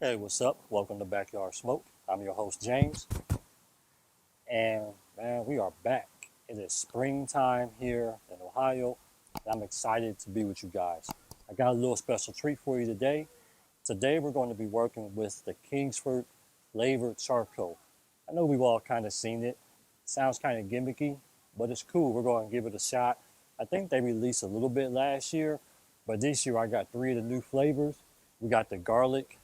Hey, what's up? Welcome to Backyard Smoke. I'm your host, James. And man, we are back. It is springtime here in Ohio. And I'm excited to be with you guys. I got a little special treat for you today. Today, we're going to be working with the Kingsford Flavored Charcoal. I know we've all kind of seen it. Sounds kind of gimmicky, but it's cool. We're going to give it a shot. I think they released a little bit last year, but this year I got 3 of the new flavors. We got the garlic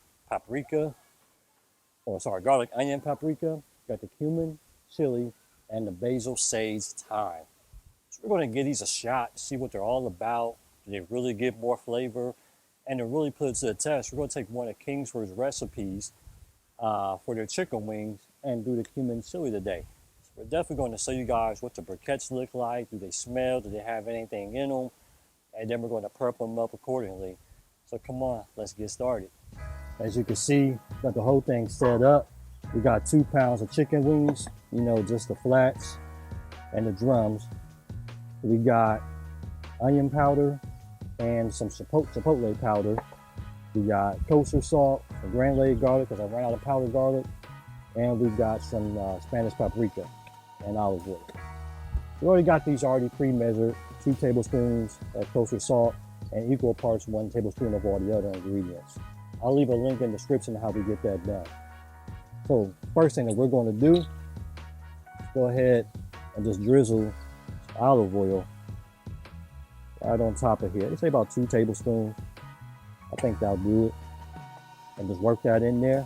garlic onion paprika, got the cumin chili, and the basil sage thyme. So we're going to give these a shot, see what they're all about. Do they really give more flavor? And to really put it to the test, we're going to take one of Kingsford's recipes for their chicken wings and do the cumin chili today. So we're definitely going to show you guys what the briquettes look like. Do they smell? Do they have anything in them? And then we're going to prep them up accordingly. So come on, let's get started. As you can see, got the whole thing set up. We got 2 pounds of chicken wings, just the flats and the drums. We got onion powder and some chipotle powder. We got kosher salt, some granulated garlic because I ran out of powdered garlic. And we've got some Spanish paprika and olive oil. We already got these pre-measured, 2 tablespoons of kosher salt and equal parts 1 tablespoon of all the other ingredients. I'll leave a link in the description of how we get that done. So first thing that we're going to do is go ahead and just drizzle olive oil right on top of here. Let's say about 2 tablespoons. I think that'll do it. And just work that in there.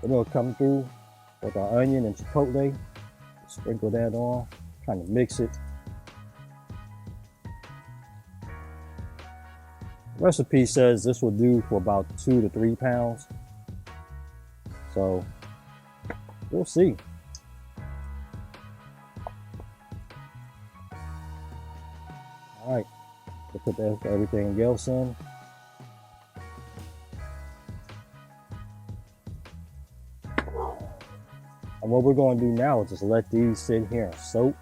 Then we'll come through with our onion and chipotle. Sprinkle that on, kind of mix it. Recipe says this will do for about 2 to 3 pounds. So we'll see. All right, we'll put everything else in. And what we're going to do now is just let these sit here and soak.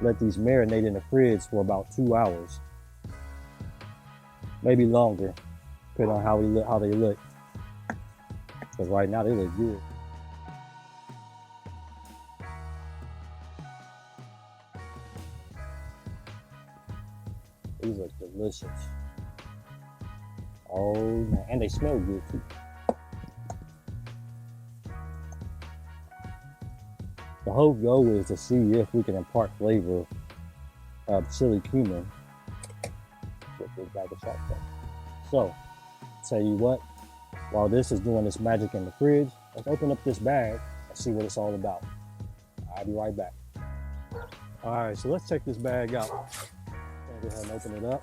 Let these marinate in the fridge for about 2 hours. Maybe longer, depending on how they look. Because right now they look good. These look delicious. Oh man, and they smell good too. The whole goal is to see if we can impart flavor of chili cumin with this bag of charcoal. So, tell you what, while this is doing this magic in the fridge, let's open up this bag and see what it's all about. I'll be right back. All right, so let's check this bag out. I'll go ahead and open it up.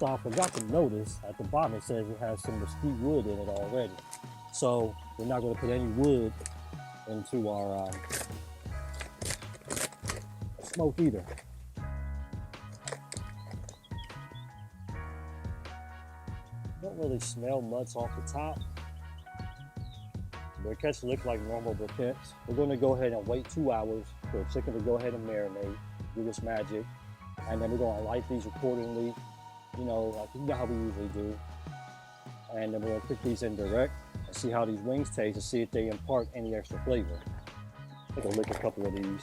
So I forgot to notice at the bottom it says it has some mesquite wood in it already. So we're not going to put any wood into our smoke either. Don't really smell much off the top. The briquettes look like normal briquettes. We're going to go ahead and wait 2 hours for the chicken to go ahead and marinate, do this magic, and then we're going to light these accordingly, like how we usually do. And then we're going to put these in direct and see how these wings taste and see if they impart any extra flavor. Take a lick a couple of these.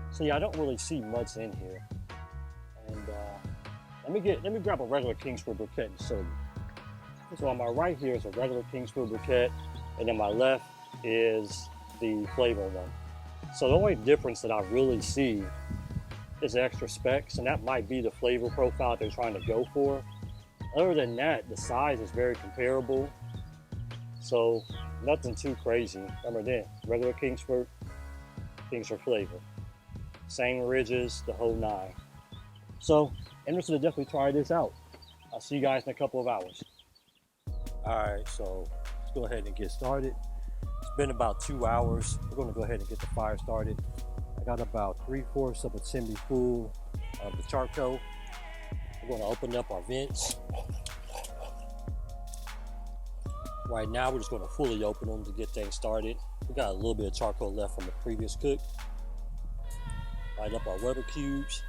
So yeah, I don't really see much in here. And let me grab a regular Kingsford briquette and show you. So on my right here is a regular Kingsford briquette, and then my left is the flavor one. So the only difference that I really see is extra specs, and that might be the flavor profile they're trying to go for. Other than that, the size is very comparable. So nothing too crazy. Remember then, regular Kingsford flavor. Same ridges, the whole 9. So interested to definitely try this out. I'll see you guys in a couple of hours. All right, so let's go ahead and get started. It's been about 2 hours. We're gonna go ahead and get the fire started. I got about 3/4 of a chimney full of the charcoal. We're gonna open up our vents. Right now, we're just going to fully open them to get things started. We got a little bit of charcoal left from the previous cook. Light up our rubber cubes.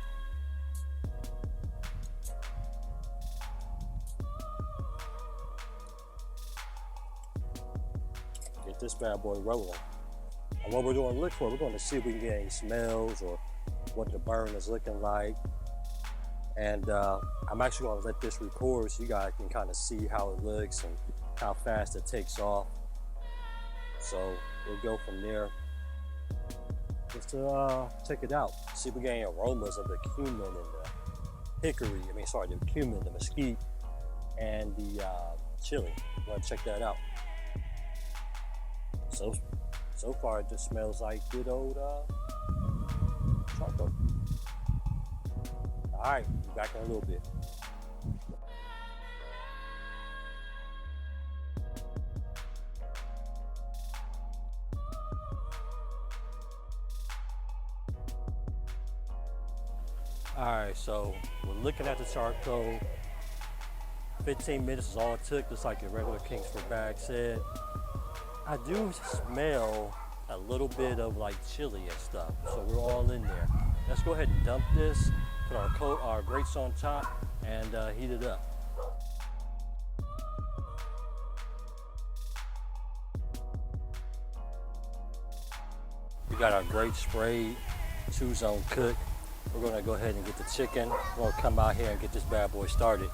Get this bad boy rolling. And what we're going to look for, we're going to see if we can get any smells or what the burn is looking like. And I'm actually going to let this record so you guys can kind of see how it looks and how fast it takes off. So we'll go from there just to check it out. See if we get any aromas of the cumin and the hickory. The cumin, the mesquite, and the chili. We're going to check that out. So far it just smells like good old charcoal. All right, be back in a little bit. All right, so we're looking at the charcoal. 15 minutes is all it took, just like the regular Kingsford bag said. I do smell a little bit of like chili and stuff, so we're all in there. Let's go ahead and dump this, put our grates on top, and heat it up. We got our grates sprayed, 2-zone cook. We're gonna go ahead and get the chicken. We're gonna come out here and get this bad boy started.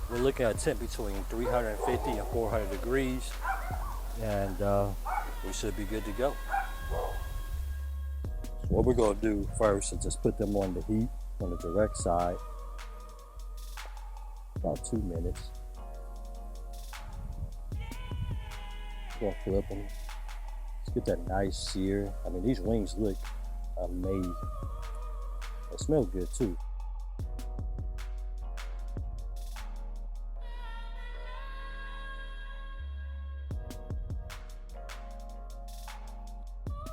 We're looking at a temp between 350 and 400 degrees, and we should be good to go. So what we're gonna do first is just put them on the heat on the direct side, about 2 minutes. We're gonna flip them. Let's get that nice sear. These wings look amazing. They smell good too.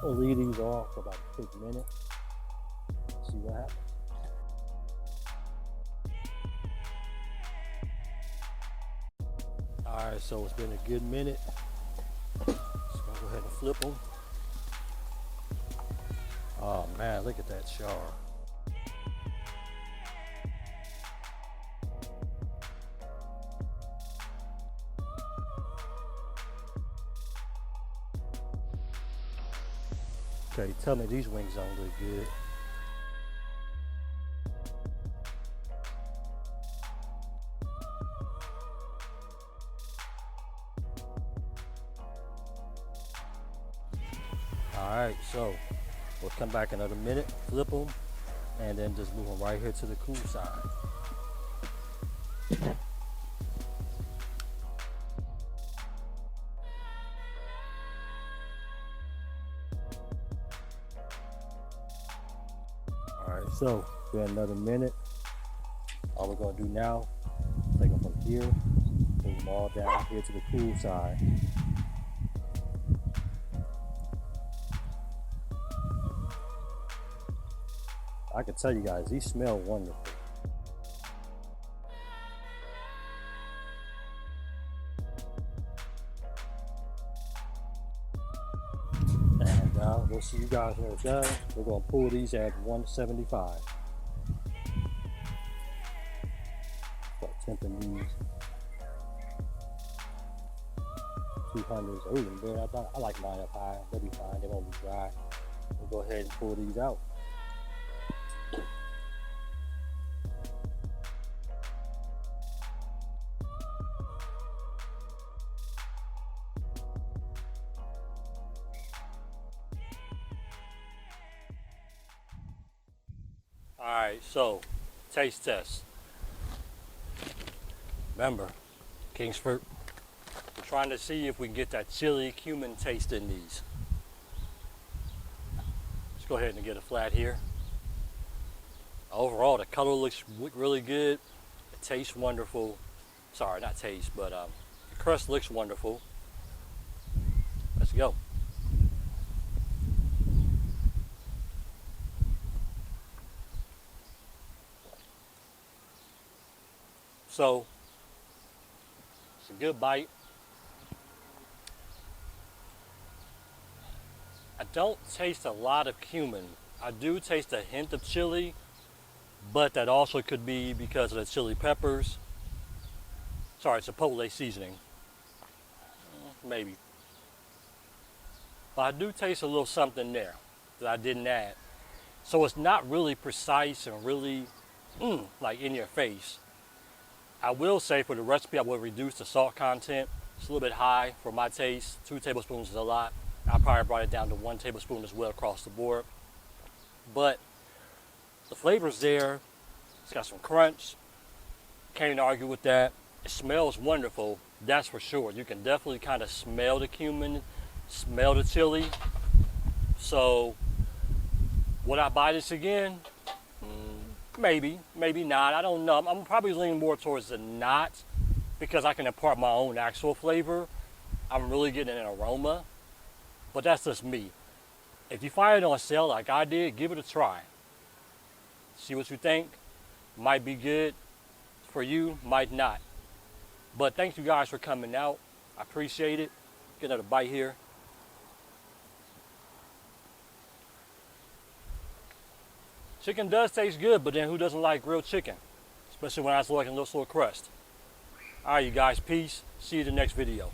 We'll leave these off for about a quick minute. See what happens. All right, so it's been a good minute. Just gonna go ahead and flip them. Oh man, look at that char. Okay, tell me these wings don't look good. All right, so we'll come back another minute, flip them, and then just move them right here to the cool side. Alright, so for another minute, all we're going to do now, take them from here, move them all down here to the cool side. I can tell you guys, these smell wonderful. And we'll see you guys when it's done. We're going to pull these at 175. Start temping these. 200s. Oh, I like mine up high. They'll be fine. They won't be dry. We'll go ahead and pull these out. Alright, so taste test. Remember, Kingsford, we're trying to see if we can get that chili cumin taste in these. Let's go ahead and get a flat here. Overall, the color looks really good. It tastes wonderful. Sorry, not taste, but the crust looks wonderful. Let's go. So, it's a good bite. don't taste a lot of cumin. I do taste a hint of chili, but that also could be because of the chili peppers. Sorry, chipotle seasoning. Maybe. But I do taste a little something there that I didn't add. So it's not really precise and really like in your face. I will say for the recipe, I will reduce the salt content. It's a little bit high for my taste. 2 tablespoons is a lot. I probably brought it down to 1 tablespoon as well across the board. But the flavor's there. It's got some crunch. Can't even argue with that. It smells wonderful, that's for sure. You can definitely kind of smell the cumin, smell the chili. So, would I buy this again? Maybe, maybe not. I don't know. I'm probably leaning more towards the not because I can impart my own actual flavor. I'm really getting an aroma, but that's just me. If you find it on sale like I did, give it a try. See what you think. Might be good for you, might not. But thank you guys for coming out. I appreciate it. Get another bite here. Chicken does taste good, but then who doesn't like grilled chicken? Especially when I was looking at this little crust. All right, you guys, peace. See you in the next video.